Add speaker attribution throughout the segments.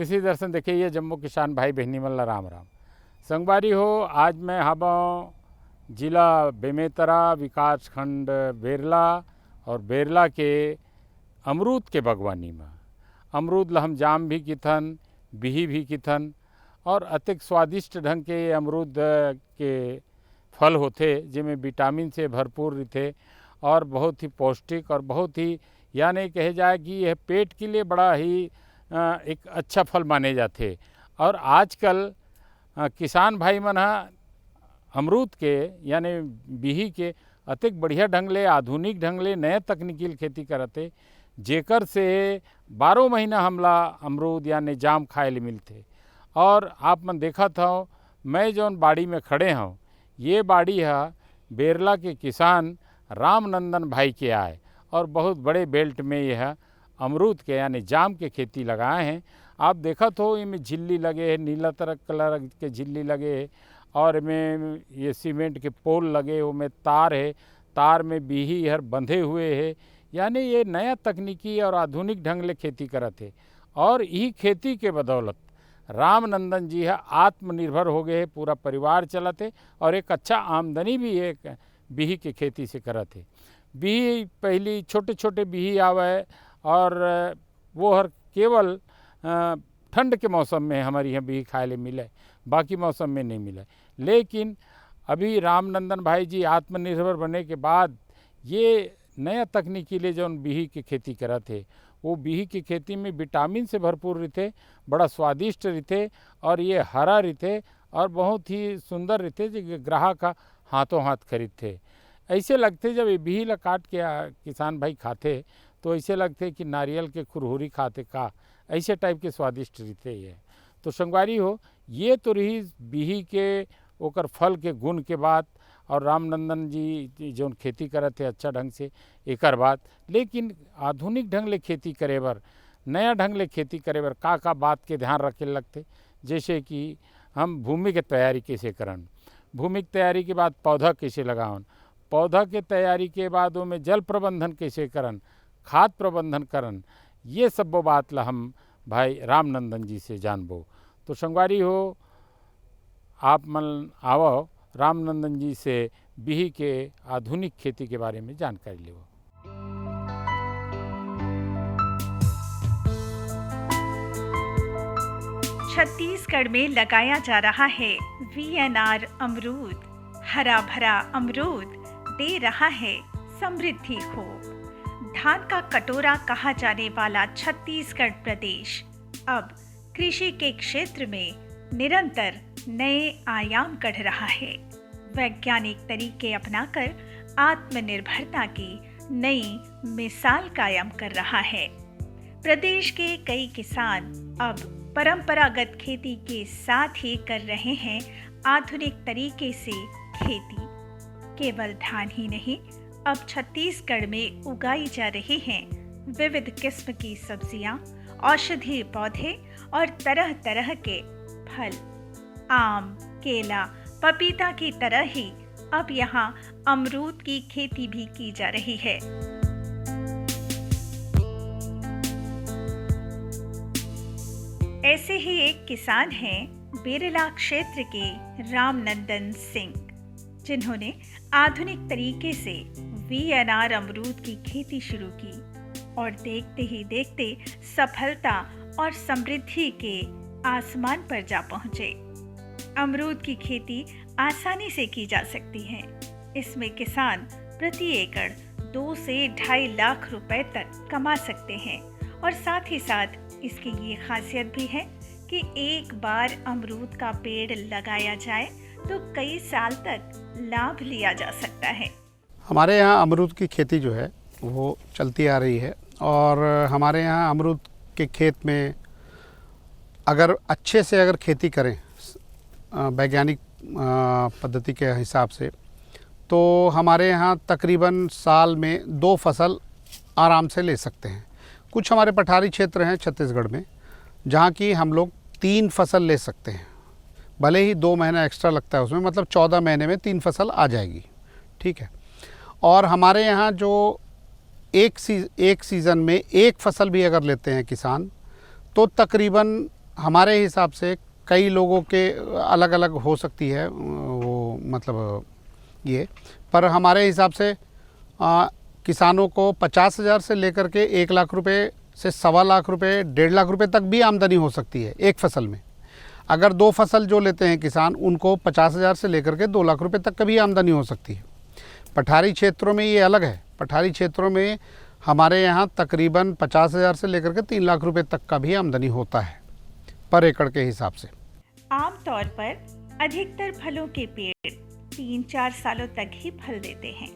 Speaker 1: कृषि दर्शन देखिए ये जम्मू किसान भाई बहनी मल्ला राम राम संगवारी हो। आज मैं हाबाओ जिला बेमेतरा विकास खंड बेरला और बेरला के अमरूद के बागवानी में अमरूद लहम जाम भी किथन बिही भी किथन और अतिक स्वादिष्ट ढंग के अमरूद के फल होते जिनमें विटामिन से भरपूर रहते और बहुत ही पौष्टिक और बहुत ही यानी कहे जाए कि यह पेट के लिए बड़ा ही एक अच्छा फल माने जाते। और आजकल किसान भाई मन अमरूद के यानी बिही के अतिक बढ़िया ढंग ले आधुनिक ढंग ले नए तकनीकी खेती करते जेकर से 12 महीना हमला अमरूद यानी जाम खाए ले मिलते। और आप मन देखा था मैं जौन बाड़ी में खड़े हूँ ये बाड़ी है बेरला के किसान रामनंदन भाई के आए और बहुत बड़े बेल्ट में यह अमरूद के यानी जाम के खेती लगाए हैं। आप देखा तो इनमें झिल्ली लगे है, नीला तरह कलर के झिल्ली लगे है और में ये सीमेंट के पोल लगे उनमें तार है, तार में बिही हर बंधे हुए है यानी ये नया तकनीकी और आधुनिक ढंग ले खेती करत है। और यही खेती के बदौलत रामनंदन जी है आत्मनिर्भर हो गए, पूरा परिवार चलते और एक अच्छा आमदनी भी एक बिही के खेती से करत है। बिही पहली छोटे छोटे बिही आवे और वो हर केवल ठंड के मौसम में हमारे यहाँ बिही खाए ले मिले, बाकी मौसम में नहीं मिले। लेकिन अभी रामनंदन भाई जी आत्मनिर्भर बने के बाद ये नया तकनीकी ले जो बिही की खेती करत है वो बिही की खेती में विटामिन से भरपूर रहते, बड़ा स्वादिष्ट रहते और ये हरा रहते और बहुत ही सुंदर रहते जो ग्राहक का हाथों हाथ खरीदते। ऐसे लगते जब ये बिही ला काट के किसान भाई खाते तो ऐसे लगते कि नारियल के खुरहुरी खाते का, ऐसे टाइप के स्वादिष्ट रहते ये। तो संगवारी हो ये तो रही बिही के ओकर फल के गुण के बात और रामनंदन जी जो खेती करत थे अच्छा ढंग से एकर बात। लेकिन आधुनिक ढंग ले खेती करे बर नया ढंग ले खेती करे बर का बात के ध्यान रखे लगते, जैसे कि हम भूमि के तैयारी कैसे करन, भूमि की तैयारी के बाद पौधा कैसे लगावन, पौधा के तैयारी के बाद उनमें जल प्रबंधन कैसे करन, खाद प्रबंधन करन, ये सब वो बात ला हम भाई रामनंदन जी से जानबो। तो संगवारी हो आप मन आवो रामनंदन जी से बिही के आधुनिक खेती के बारे में जानकारी लेवो।
Speaker 2: छत्तीसगढ़ में लगाया जा रहा है वीएनआर अमरूद। हरा भरा अमरूद दे रहा है समृद्धि को। धान का कटोरा कहा जाने वाला छत्तीसगढ़ प्रदेश अब कृषि के क्षेत्र में निरंतर नए आयाम गढ़ रहा है। वैज्ञानिक तरीके अपनाकर आत्मनिर्भरता की नई मिसाल कायम कर रहा है। प्रदेश के कई किसान अब परंपरागत खेती के साथ ही कर रहे हैं आधुनिक तरीके से खेती। केवल धान ही नहीं, अब छत्तीसगढ़ में उगाई जा रही हैं विविध किस्म की सब्जियां, औषधीय पौधे और तरह तरह के फल। आम, केला, पपीता की तरह ही अब यहाँ अमरूद की खेती भी की जा रही है। ऐसे ही एक किसान हैं बेरला क्षेत्र के रामनंदन सिंह, जिन्होंने आधुनिक तरीके से वीएनआर अमरूद की खेती शुरू की और देखते ही देखते सफलता और समृद्धि के आसमान पर जा पहुंचे। अमरूद की खेती आसानी से की जा सकती है। इसमें किसान प्रति एकड़ 2 से 2.5 लाख रुपए तक कमा सकते हैं और साथ ही साथ इसकी ये खासियत भी है कि एक बार अमरूद का पेड़ लगाया जाए तो कई साल तक लाभ लिया जा सकता है।
Speaker 3: हमारे यहाँ अमरूद की खेती जो है वो चलती आ रही है और हमारे यहाँ अमरूद के खेत में अगर अच्छे से अगर खेती करें वैज्ञानिक पद्धति के हिसाब से तो हमारे यहाँ तकरीबन साल में 2 फसल आराम से ले सकते हैं। कुछ हमारे पठारी क्षेत्र हैं छत्तीसगढ़ में जहाँ की हम लोग 3 फसल ले सकते हैं, भले ही 2 महीना एक्स्ट्रा लगता है उसमें, मतलब 14 महीने में 3 फसल आ जाएगी। ठीक है। और हमारे यहाँ जो एक सीज़न में 1 फसल भी अगर लेते हैं किसान तो तकरीबन हमारे हिसाब से कई लोगों के अलग अलग हो सकती है वो मतलब ये, पर हमारे हिसाब से किसानों को 50,000 से लेकर के 1 लाख रुपए से 1.25 लाख रुपए 1.5 लाख रुपए तक भी आमदनी हो सकती है एक फसल में। अगर 2 फसल जो लेते हैं किसान, उनको 50,000 से लेकर के 2 लाख रुपए तक का भी आमदनी हो सकती है। पठारी क्षेत्रों में ये अलग है। पठारी क्षेत्रों में हमारे यहाँ तकरीबन 50,000 से लेकर के 3 लाख रुपए तक का भी आमदनी होता है पर एकड़ के हिसाब से।
Speaker 2: आमतौर पर अधिकतर फलों के पेड़ 3-4 सालों तक ही फल देते हैं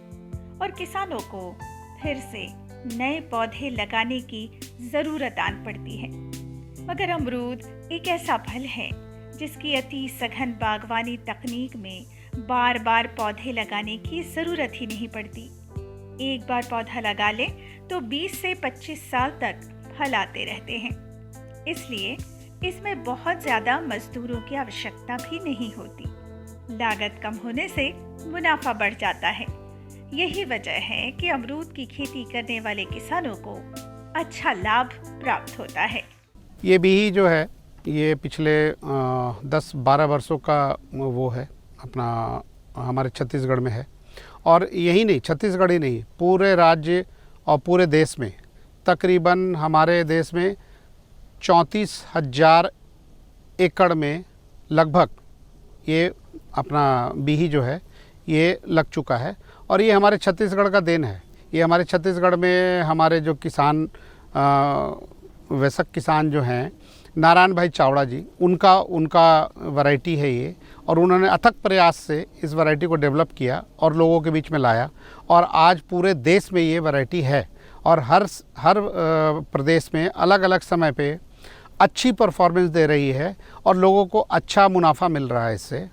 Speaker 2: और किसानों को फिर से नए पौधे लगाने की ज़रूरत आन पड़ती है। मगर अमरूद एक ऐसा फल है जिसकी अति सघन बागवानी तकनीक में बार बार पौधे लगाने की ज़रूरत ही नहीं पड़ती। एक बार पौधा लगा लें तो 20 से 25 साल तक फल आते रहते हैं। इसलिए इसमें बहुत ज़्यादा मजदूरों की आवश्यकता भी नहीं होती। लागत कम होने से मुनाफा बढ़ जाता है। यही वजह है कि अमरूद की खेती करने वाले किसानों को अच्छा लाभ प्राप्त होता है।
Speaker 3: ये बीही जो है ये पिछले 10-12 वर्षों का वो है अपना हमारे छत्तीसगढ़ में है। और यही नहीं, छत्तीसगढ़ ही नहीं, पूरे राज्य और पूरे देश में तकरीबन हमारे देश में 34,000 एकड़ में लगभग ये अपना बीही जो है ये लग चुका है। और ये हमारे छत्तीसगढ़ का देन है। ये हमारे छत्तीसगढ़ में हमारे जो किसान वयस्क किसान जो हैं नारायण भाई चावड़ा जी, उनका वैरायटी है ये। और उन्होंने अथक प्रयास से इस वैरायटी को डेवलप किया और लोगों के बीच में लाया और आज पूरे देश में ये वैरायटी है। और हर प्रदेश में अलग अलग समय पे अच्छी परफॉर्मेंस दे रही है और लोगों को अच्छा मुनाफा मिल रहा है इससे।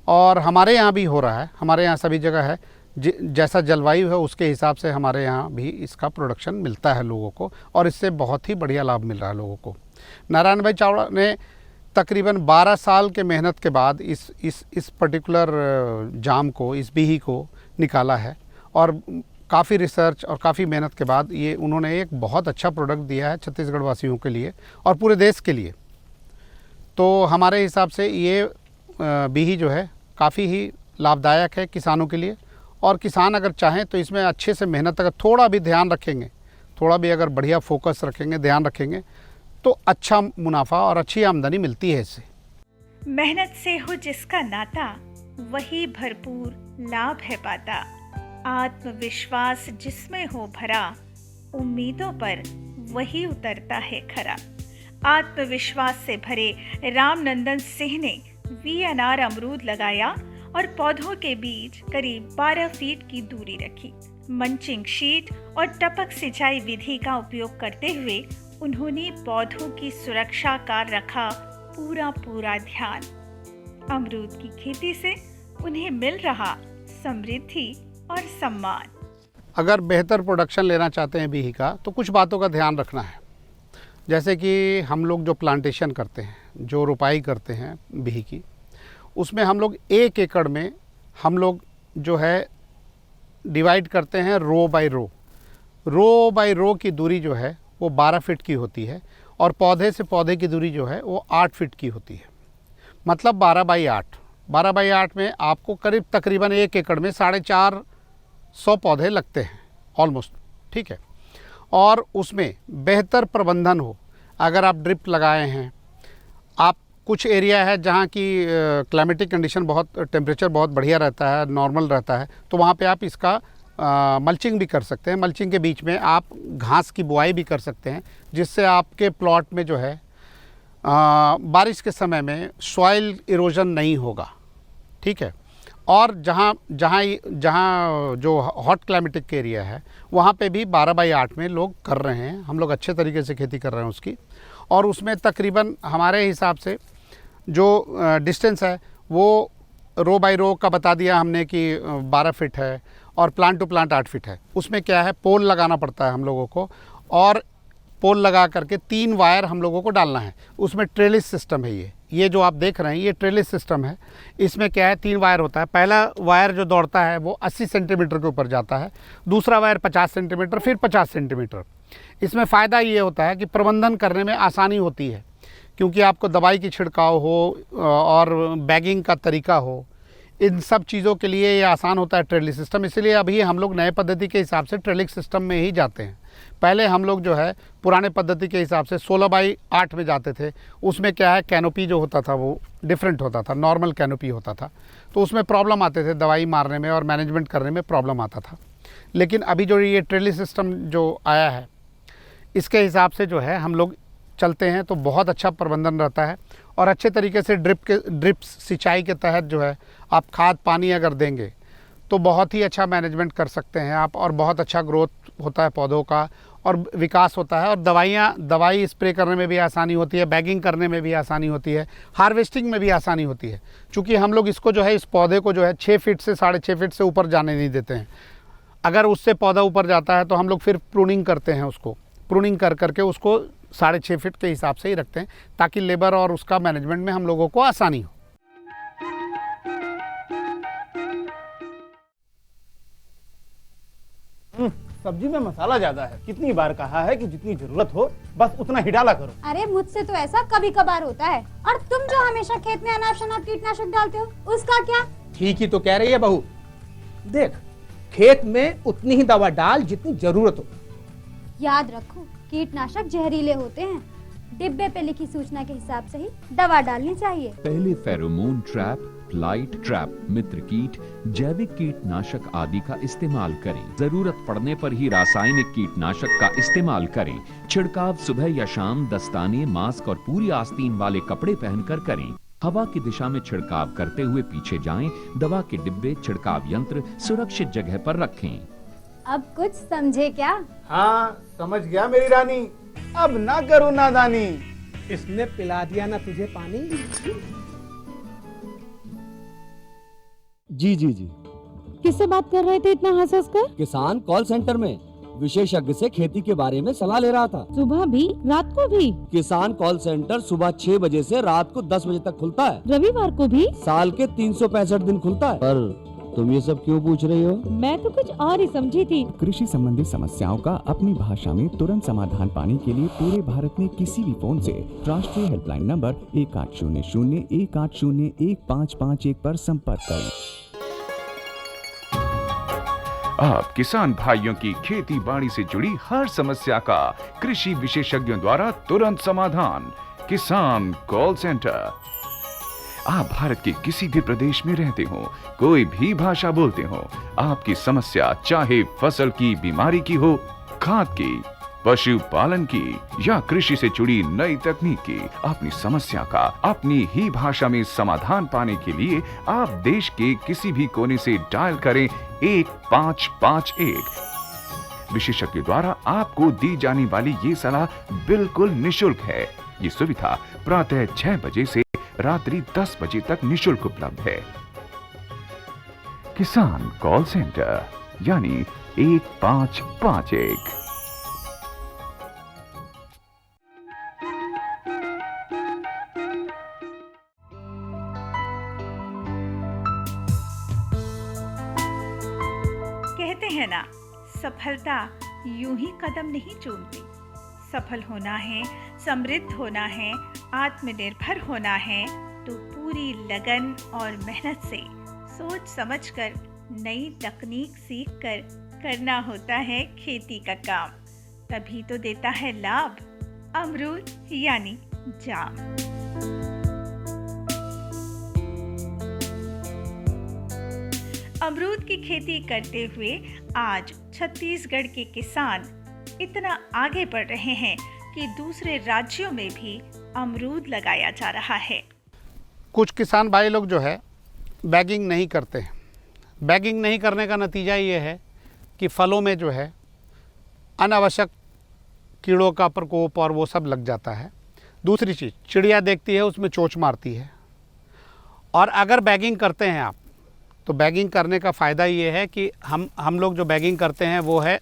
Speaker 3: और हमारे यहाँ भी हो रहा है, हमारे यहाँ सभी जगह है। जैसा जलवायु है उसके हिसाब से हमारे यहाँ भी इसका प्रोडक्शन मिलता है लोगों को और इससे बहुत ही बढ़िया लाभ मिल रहा है लोगों को। नारायण भाई चावड़ा ने तकरीबन 12 साल के मेहनत के बाद इस पर्टिकुलर जाम को, इस बीही को निकाला है और काफ़ी रिसर्च और काफ़ी मेहनत के बाद ये उन्होंने एक बहुत अच्छा प्रोडक्ट दिया है छत्तीसगढ़ वासियों के लिए और पूरे देश के लिए। तो हमारे हिसाब से ये बीही जो है काफ़ी ही लाभदायक है किसानों के लिए। और किसान अगर चाहें तो इसमें अच्छे से मेहनत अगर थोड़ा भी ध्यान रखेंगे, थोड़ा भी अगर बढ़िया फोकस रखेंगे, ध्यान रखेंगे तो अच्छा मुनाफा और अच्छी आमदनी मिलती है इससे।
Speaker 2: मेहनत से हो जिसका नाता वही भरपूर लाभ है पाता। आत्मविश्वास जिसमें हो भरा उम्मीदों पर वही उतरता है खरा। आत्मविश्वास से भरे रामनंदन सिंह ने VNR अमरूद लगाया और पौधों के बीच करीब 12 फीट की दूरी रखी। मंचिंग शीट और टपक सिंचाई विधि का उपयोग करते हुए उन्होंने पौधों की सुरक्षा का रखा पूरा ध्यान। अमरूद की खेती से उन्हें मिल रहा समृद्धि और सम्मान।
Speaker 3: अगर बेहतर प्रोडक्शन लेना चाहते हैं बीही का तो कुछ बातों का ध्यान रखना है। जैसे कि हम लोग जो प्लांटेशन करते हैं, जो रोपाई करते हैं बीही की, उसमें हम लोग 1 एकड़ में हम लोग जो है डिवाइड करते हैं रो बाय रो की दूरी जो है वो 12 फीट की होती है और पौधे से पौधे की दूरी जो है वो 8 फीट की होती है। मतलब 12 बाई 8 में आपको करीब तकरीबन 1 एकड़ में 450 पौधे लगते हैं ऑलमोस्ट, ठीक है। और उसमें बेहतर प्रबंधन हो, अगर आप ड्रिप लगाए हैं, आप कुछ एरिया है जहाँ की क्लाइमेटिक कंडीशन बहुत, टेम्परेचर बहुत बढ़िया रहता है, नॉर्मल रहता है, तो वहाँ पे आप इसका मल्चिंग भी कर सकते हैं। मल्चिंग के बीच में आप घास की बुआई भी कर सकते हैं, जिससे आपके प्लॉट में जो है बारिश के समय में सॉइल इरोजन नहीं होगा, ठीक है। और जहाँ जो हॉट क्लाइमेटिक एरिया है वहाँ पे भी 12 बाई 8 में लोग कर रहे हैं। हम लोग अच्छे तरीके से खेती कर रहे हैं उसकी। और उसमें तकरीबन हमारे हिसाब से जो डिस्टेंस है वो रो बाई रो का बता दिया हमने कि 12 फीट है और प्लांट टू प्लांट 8 फीट है। उसमें क्या है, पोल लगाना पड़ता है हम लोगों को और पोल लगा करके 3 वायर हम लोगों को डालना है। उसमें ट्रेलिस सिस्टम है। ये जो आप देख रहे हैं ये ट्रेलिस सिस्टम है। इसमें क्या है, 3 वायर होता है। पहला वायर जो दौड़ता है वो 80 सेंटीमीटर के ऊपर जाता है, दूसरा वायर 50 सेंटीमीटर, फिर 50 सेंटीमीटर। इसमें फ़ायदा ये होता है कि प्रबंधन करने में आसानी होती है, क्योंकि आपको दवाई की छिड़काव हो और बैगिंग का तरीका हो, इन सब चीज़ों के लिए ये आसान होता है ट्रेलिंग सिस्टम। इसलिए अभी हम लोग नए पद्धति के हिसाब से ट्रेलिंग सिस्टम में ही जाते हैं। पहले हम लोग जो है पुराने पद्धति के हिसाब से 16x8 में जाते थे। उसमें क्या है, कैनोपी जो होता था वो डिफरेंट होता था, नॉर्मल कैनोपी होता था, तो उसमें प्रॉब्लम आते थे, दवाई मारने में और मैनेजमेंट करने में प्रॉब्लम आता था। लेकिन अभी जो ये ट्रेलिंग सिस्टम जो आया है, इसके हिसाब से जो है हम लोग चलते हैं तो बहुत अच्छा प्रबंधन रहता है और अच्छे तरीके से ड्रिप सिंचाई के तहत जो है आप खाद पानी अगर देंगे तो बहुत ही अच्छा मैनेजमेंट कर सकते हैं आप, और बहुत अच्छा ग्रोथ होता है पौधों का और विकास होता है। और दवाई स्प्रे करने में भी आसानी होती है, बैगिंग करने में भी आसानी होती है, हार्वेस्टिंग में भी आसानी होती है। चूँकि हम लोग इसको जो है, इस पौधे को जो है 6 फीट से 6.5 फीट से ऊपर जाने नहीं देते हैं। अगर उससे पौधा ऊपर जाता है तो हम लोग फिर प्रूनिंग करते हैं, उसको प्रूनिंग कर करके उसको 6.5 फीट के हिसाब से ही रखते हैं, ताकि लेबर और उसका मैनेजमेंट में हम लोगों को आसानी हो।
Speaker 4: सब्जी में मसाला ज्यादा है। कितनी बार कहा है कि जितनी जरूरत हो बस उतना ही डाला करो।
Speaker 5: अरे मुझसे तो ऐसा कभी कभार होता है। और तुम जो हमेशा खेत में अनाप शनाप कीटनाशक डालते हो, उसका क्या?
Speaker 4: ठीक ही तो कह रही है बहू। देख, खेत में उतनी ही दवा डाल जितनी जरूरत हो।
Speaker 5: याद रखो, कीटनाशक जहरीले होते हैं। डिब्बे पे लिखी सूचना के हिसाब से ही दवा डालनी चाहिए।
Speaker 6: पहले फेरोमोन ट्रैप, फ्लाइट ट्रैप, मित्र कीट, जैविक कीटनाशक आदि का इस्तेमाल करें। जरूरत पड़ने पर ही रासायनिक कीटनाशक का इस्तेमाल करें। छिड़काव सुबह या शाम दस्ताने, मास्क और पूरी आस्तीन वाले कपड़े पहनकर करें। हवा की दिशा में छिड़काव करते हुए पीछे जाएं। दवा के डिब्बे, छिड़काव यंत्र सुरक्षित जगह पर रखें।
Speaker 5: अब कुछ समझे क्या?
Speaker 4: हाँ, समझ गया मेरी रानी। अब ना करो नादानी। इसने पिला दिया ना तुझे पानी।
Speaker 7: जी
Speaker 8: किससे बात कर रहे थे इतना हंस हंस कर?
Speaker 7: किसान कॉल सेंटर में विशेषज्ञ से खेती के बारे में सलाह ले रहा था।
Speaker 8: सुबह भी रात को भी?
Speaker 7: किसान कॉल सेंटर सुबह 6 बजे से रात को 10 बजे तक खुलता है।
Speaker 8: रविवार को भी?
Speaker 7: साल के 365 दिन खुलता है। पर तुम ये सब क्यों पूछ रही हो?
Speaker 8: मैं तो कुछ और ही समझी थी।
Speaker 9: कृषि संबंधी समस्याओं का अपनी भाषा में तुरंत समाधान पाने के लिए पूरे भारत में किसी भी फोन से राष्ट्रीय हेल्पलाइन नंबर 1800-180-1551 पर संपर्क करें।
Speaker 10: आप किसान भाइयों की खेती बाड़ी से जुड़ी हर समस्या का कृषि विशेषज्ञों द्वारा तुरंत समाधान। किसान कॉल सेंटर। आप भारत के किसी भी प्रदेश में रहते हो, कोई भी भाषा बोलते हो, आपकी समस्या चाहे फसल की बीमारी की हो, खाद की, पशुपालन की या कृषि से जुड़ी नई तकनीक की, अपनी समस्या का अपनी ही भाषा में समाधान पाने के लिए आप देश के किसी भी कोने से डायल करें 1551। विशेषज्ञ द्वारा आपको दी जाने वाली ये सलाह बिल्कुल निशुल्क है। ये सुविधा प्रातः 6 बजे से रात्रि 10 बजे तक निशुल्क उपलब्ध है। किसान कॉल सेंटर यानी 1551।
Speaker 2: कहते हैं ना, सफलता यूं ही कदम नहीं चूमती। सफल होना है, समृद्ध होना है, आत्मनिर्भर होना है तो पूरी लगन और मेहनत से सोच समझकर नई तकनीक सीखकर करना होता है खेती का काम। तभी तो देता है लाभ अमरूद यानी जाम। अमरूद की खेती करते हुए आज छत्तीसगढ़ के किसान इतना आगे बढ़ रहे हैं कि दूसरे राज्यों में भी अमरूद लगाया जा रहा है।
Speaker 3: कुछ किसान भाई लोग जो है बैगिंग नहीं करते हैं। बैगिंग नहीं करने का नतीजा ये है कि फलों में जो है अनावश्यक कीड़ों का प्रकोप और वो सब लग जाता है। दूसरी चीज़, चिड़िया देखती है उसमें चोंच मारती है। और अगर बैगिंग करते हैं आप, तो बैगिंग करने का फ़ायदा ये है कि हम लोग जो बैगिंग करते हैं वो है,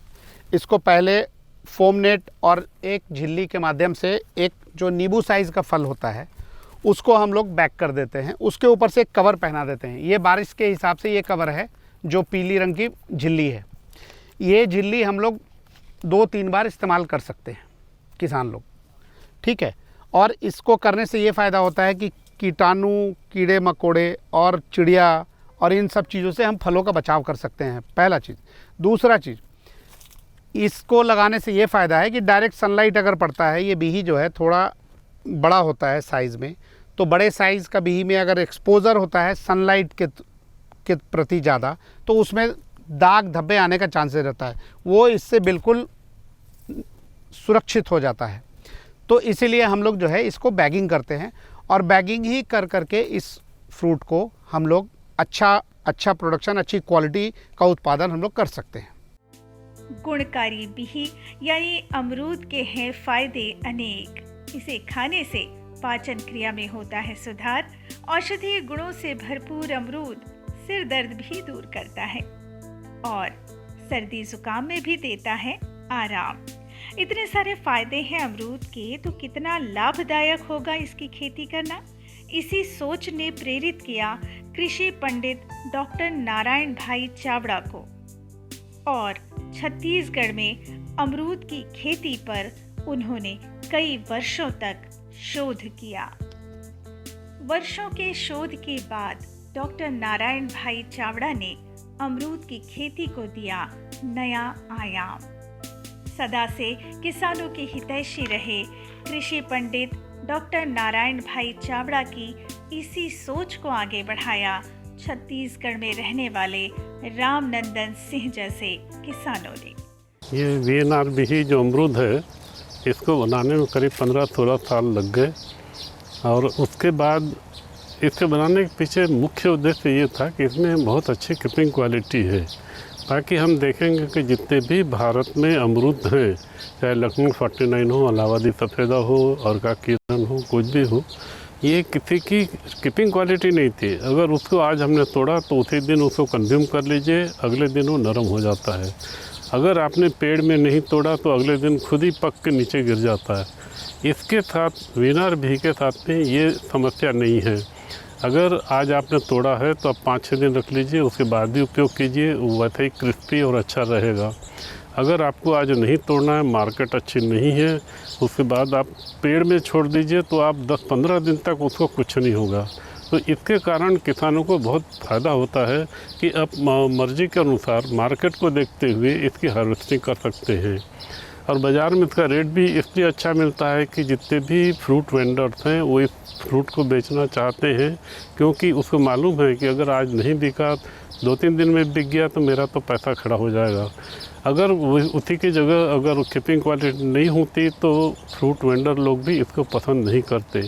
Speaker 3: इसको पहले फोम नेट और एक झिल्ली के माध्यम से एक जो नींबू साइज़ का फल होता है उसको हम लोग बैग कर देते हैं। उसके ऊपर से एक कवर पहना देते हैं। ये बारिश के हिसाब से ये कवर है जो पीली रंग की झिल्ली है। ये झिल्ली हम लोग 2-3 बार इस्तेमाल कर सकते हैं किसान लोग, ठीक है। और इसको करने से ये फ़ायदा होता है कि कीटाणु, कीड़े मकोड़े और चिड़िया और इन सब चीज़ों से हम फलों का बचाव कर सकते हैं, पहला चीज़। दूसरा चीज़, इसको लगाने से ये फ़ायदा है कि डायरेक्ट सनलाइट अगर पड़ता है, ये बीही जो है थोड़ा बड़ा होता है साइज़ में, तो बड़े साइज़ का बीही में अगर एक्सपोज़र होता है सनलाइट के प्रति ज़्यादा, तो उसमें दाग धब्बे आने का चांसेस रहता है, वो इससे बिल्कुल सुरक्षित हो जाता है। तो इसीलिए हम लोग जो है इसको बैगिंग करते हैं, और बैगिंग ही कर करके इस फ्रूट को हम लोग अच्छा प्रोडक्शन, अच्छी क्वालिटी का उत्पादन हम लोग कर सकते हैं।
Speaker 2: गुणकारी बिही यानी अमरूद के हैं फायदे अनेक। इसे खाने से पाचन क्रिया में होता है सुधार। औषधीय गुणों से भरपूर अमरूद सिर दर्द भी दूर करता है और सर्दी जुकाम में भी देता है आराम। इतने सारे फायदे हैं अमरूद के, तो कितना लाभदायक होगा इसकी खेती करना। इसी सोच ने प्रेरित किया कृषि पंडित डॉक्टर नारायण भाई चावड़ा को, और छत्तीसगढ़ में अमरूद की खेती पर उन्होंने कई वर्षों तक शोध किया। वर्षों के शोध के बाद डॉक्टर नारायण भाई चावड़ा ने अमरूद की खेती को दिया नया आयाम। सदा से किसानों के हितैषी रहे कृषि पंडित डॉक्टर नारायण भाई चावड़ा की इसी सोच को आगे बढ़ाया छत्तीसगढ़ में रहने वाले रामनंदन सिंह जैसे किसानों ने।
Speaker 11: ये वीएनआर बिही जो अमरूद है, इसको बनाने में करीब 15-16 साल लग गए, और उसके बाद इसके बनाने के पीछे मुख्य उद्देश्य ये था कि इसमें बहुत अच्छी कीपिंग क्वालिटी है। बाकी हम देखेंगे कि जितने भी भारत में अमरूद हैं, चाहे लखनऊ 49 हो, इलाहाबादी सफ़ेदा हो, और का किरण हो, कुछ भी हो, ये किसी की कीपिंग क्वालिटी नहीं थी। अगर उसको आज हमने तोड़ा तो उसी दिन उसको कंज्यूम कर लीजिए, अगले दिन वो नरम हो जाता है। अगर आपने पेड़ में नहीं तोड़ा तो अगले दिन खुद ही पक के नीचे गिर जाता है। इसके साथ वीएनआर बिही के साथ में ये समस्या नहीं है। अगर आज आपने तोड़ा है तो आप 5-6 दिन रख लीजिए, उसके बाद भी उपयोग कीजिए, वैसे ही क्रिस्पी और अच्छा रहेगा। अगर आपको आज नहीं तोड़ना है, मार्केट अच्छी नहीं है, उसके बाद आप पेड़ में छोड़ दीजिए, तो आप 10-15 दिन तक उसको कुछ नहीं होगा। तो इसके कारण किसानों को बहुत फ़ायदा होता है कि अब मर्जी के अनुसार मार्केट को देखते हुए इसकी हार्वेस्टिंग कर सकते हैं। और बाज़ार में इसका रेट भी इसलिए अच्छा मिलता है कि जितने भी फ्रूट वेंडर्स हैं वो इस फ्रूट को बेचना चाहते हैं, क्योंकि उसको मालूम है कि अगर आज नहीं बिका, 2-3 दिन में बिक गया तो मेरा तो पैसा खड़ा हो जाएगा। अगर उसी की जगह अगर कीपिंग क्वालिटी नहीं होती तो फ्रूट वेंडर लोग भी इसको पसंद नहीं करते।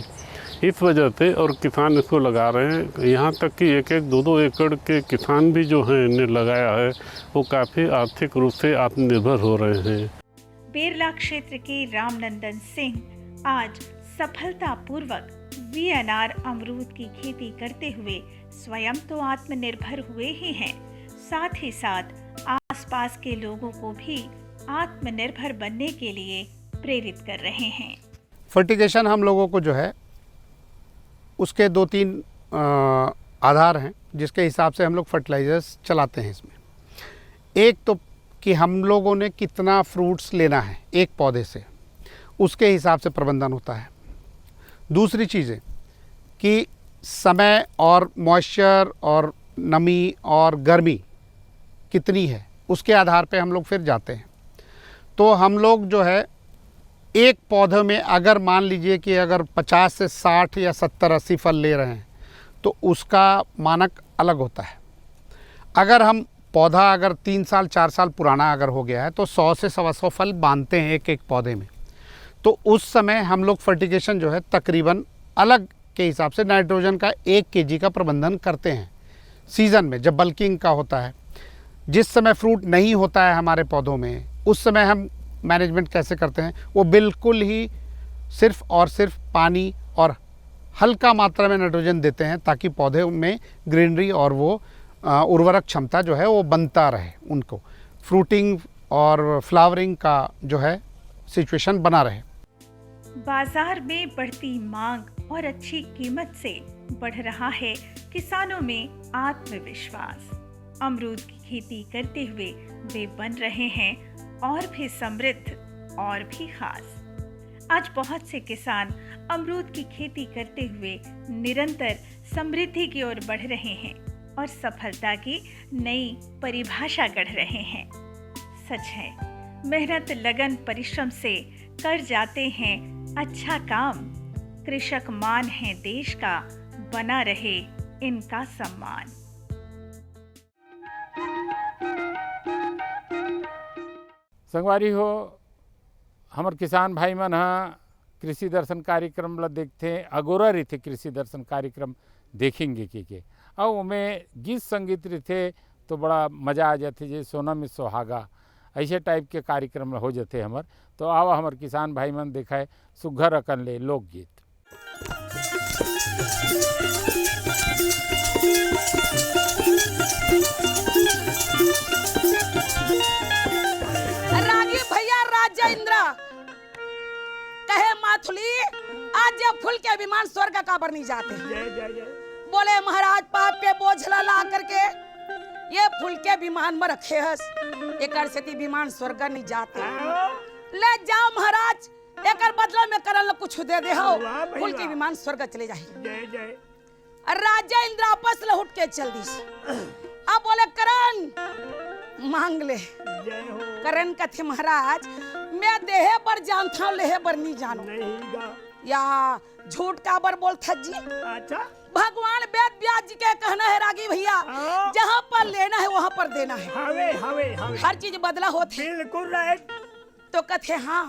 Speaker 11: इस वजह से और किसान इसको लगा रहे हैं, यहाँ तक कि 1-1, 2-2 एकड़ के किसान भी जो हैं इन्हें लगाया है, वो काफ़ी आर्थिक रूप से आत्मनिर्भर हो रहे हैं।
Speaker 2: बेरला क्षेत्र के रामनंदन सिंह आज सफलतापूर्वक वीएनआर अमरूद की खेती करते हुए स्वयं तो आत्मनिर्भर हुए ही हैं, साथ ही साथ आसपास के लोगों को भी आत्मनिर्भर बनने के लिए प्रेरित कर रहे हैं।
Speaker 3: फर्टिगेशन हम लोगों को जो है उसके 2-3 आधार हैं जिसके हिसाब से हम लोग फर्टिलाइजर्स चलाते हैं इसमें। एक तो कि हम लोगों ने कितना फ्रूट्स लेना है एक पौधे से, उसके हिसाब से प्रबंधन होता है। दूसरी चीज़ है कि समय और मॉइस्चर और नमी और गर्मी कितनी है, उसके आधार पे हम लोग फिर जाते हैं। तो हम लोग जो है एक पौधे में अगर मान लीजिए कि अगर 50 से 60 या 70-80 फल ले रहे हैं तो उसका मानक अलग होता है। अगर हम पौधा अगर 3 साल 4 साल पुराना अगर हो गया है तो 100 से 125 फल बांधते हैं एक पौधे में। तो उस समय हम लोग फर्टिगेशन जो है तकरीबन अलग के हिसाब से नाइट्रोजन का 1 kg का प्रबंधन करते हैं सीज़न में, जब बल्किंग का होता है। जिस समय फ्रूट नहीं होता है हमारे पौधों में, उस समय हम मैनेजमेंट कैसे करते हैं, वो बिल्कुल ही सिर्फ और सिर्फ पानी और हल्का मात्रा में नाइट्रोजन देते हैं ताकि पौधे में ग्रीनरी और वो उर्वरक क्षमता जो है वो बनता रहे, उनको फ्रूटिंग और फ्लावरिंग का जो है सिचुएशन बना रहे।
Speaker 2: बाजार में बढ़ती मांग और अच्छी कीमत से बढ़ रहा है किसानों में आत्मविश्वास। अमरूद की खेती करते हुए वे बन रहे हैं और भी समृद्ध और भी खास। आज बहुत से किसान अमरूद की खेती करते हुए निरंतर समृद्धि की ओर बढ़ रहे हैं और सफलता की नई परिभाषा गढ़ रहे हैं। सच है, मेहनत लगन परिश्रम से कर जाते हैं अच्छा काम। कृषक मान है देश का, बना रहे इनका सम्मान।
Speaker 1: संगवारी हो, हमर किसान भाई मन हाँ कृषि दर्शन कार्यक्रम ला देखते हैं, अगोरा रहते कृषि दर्शन कार्यक्रम देखेंगे के और उमें गीत संगीत रहते तो बड़ा मज़ा आ जाते, जे सोना में सुहागा ऐसे टाइप के कार्यक्रम हो जाते हमर। तो आवा हमर किसान भाई मन देखाए सुघर अकन ले लोकगीत।
Speaker 12: रागी भैया राजा इंद्रा कहे माथुली, आज जब फूल के विमान स्वर्ग का बर नहीं जाते। बोले महाराज पाप के बोझला ला करके ये फूल के विमान में रखे हस, एकर से विमान स्वर्ग नहीं जाते। ले जाओ महाराज, एकर बदला में करल कुछ दे दे हो, फूल के विमान स्वर्ग चले जाए। राजा इंद्र आपस ल उठ के चल दी। अब बोले करण मांग ले। करण कथे महाराज मैं देहे पर जानता हूँ, लेहे पर नहीं जानो। या झूठ का बर बोलता जी। अच्छा, भगवान वेद व्यास जी के कहना है रागी भैया, जहाँ पर लेना है वहाँ पर देना है। हवे। हर चीज बदला होती। बिल्कुल राइट। तो कथे हाँ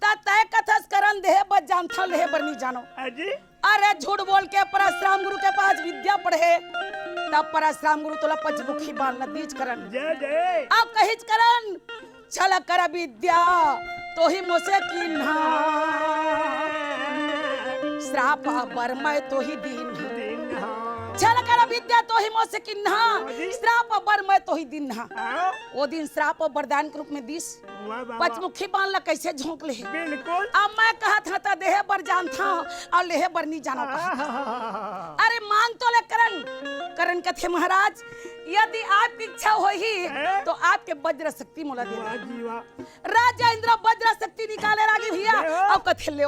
Speaker 12: तय कथस करण देहे पर जानता हूँ, लेहे पर नहीं जानो। अरे झूठ बोल के परशुराम गुरु के पास विद्या पढ़े, तब परशुराम गुरु तोला पंचमुखी बाल नदीज करन। अब कहिच करन चल कर विद्या तो ही मुझसे किन्हा, श्राप बर मैं तो ही दीन। चल कर विद्या तो ही मुझसे किन्हा, श्राप बर मैं तो ही दीन। वो दिन श्राप वरदान के रूप में दीस पचमुखी बाल ला कैसे झोंक ले। बिल्कुल। अब मैं कहा था देह बर जानता हूँ और लेह बर नहीं जाना। अरे मांग तो ले करण। करण कथे महाराज यदि आपकी इच्छा होगी तो आपके वज्र शक्ति मोला दे। राजा इंद्र वज्र शक्ति निकाले रागी भैया, अब कथे ले।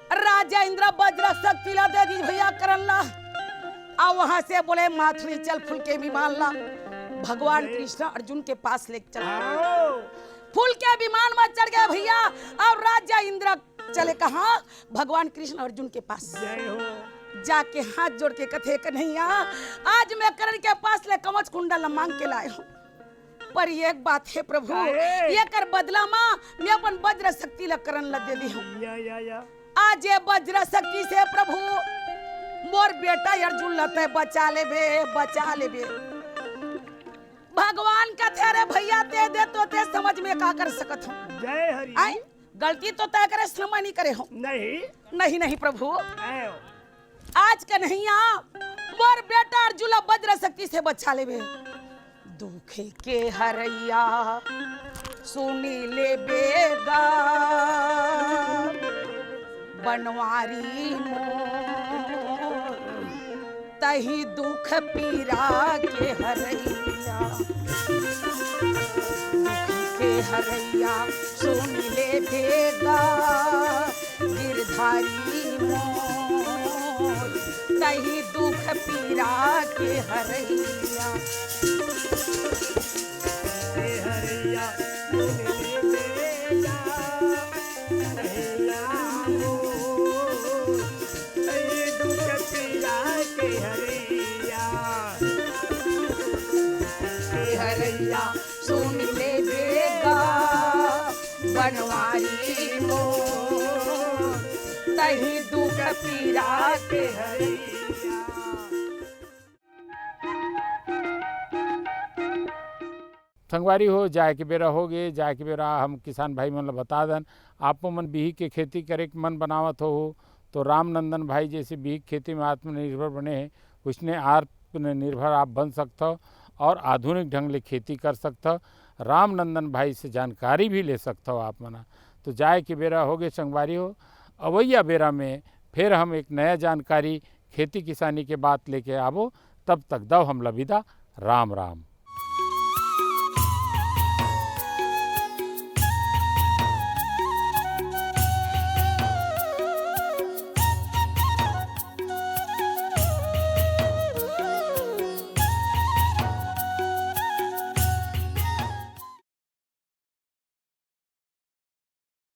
Speaker 12: राजा इंद्र वज्र शक्ति ला दे दी भैया करण ला। और वहां से बोले माथुरी चल फूल के विमान ला। भगवान कृष्ण अर्जुन के पास ले चल। फूल के विमान में चढ़ गए भैया और राजा इंद्र चले कहाँ? भगवान कृष्ण अर्जुन के पास। जाके हाथ जोड़ के कथे कन्हैया आज मैं करण के पास ले कवच कुंडल मांग के लाए हूँ, पर एक बात है प्रभु, ये कर बदला माँ मैं अपन वज्र शक्ति ला करण ला दे दी हूँ। आज ये वज्र शक्ति से प्रभु मोर बेटा अर्जुन लते बचा ले बे। भगवान का थे भैया ते दे तो ते समझ में का कर सकत हूँ। जय हरि। गलती तो तय करे समय नहीं करे हो। नहीं प्रभु, आज का नहीं मोर बेटा अर्जुन वज्र शक्ति से बचा ले बे। दुख के हरैया सुनी ले बेगा, बनवारी मोर तही दुख पीरा के हरैया। के हरैया सुन ले बेगा, गिरधारी मोर तही दुख पीरा के हरैया। सुन ले बेगा बनवारी मोर तही दुख पीरा के हरैया।
Speaker 1: संगवारी हो जाए के बेरा हो गए, जाए के बेरा हम किसान भाई मन बता दन। आपो मन बिही के खेती करे के मन बनावत हो तो रामनंदन भाई जैसे बिही खेती में आत्मनिर्भर बने हैं, उसने आत्मनिर्भर आप बन सकते हो और आधुनिक ढंग ले खेती कर सकते हो। रामनंदन भाई से जानकारी भी ले सकते हो आप मना। तो जाए के बेरा हो गए संगवारी हो, अवैया बेरा में फिर हम एक नया जानकारी खेती किसानी के बात लेके आवो। तब तक दव हम विदा। राम राम।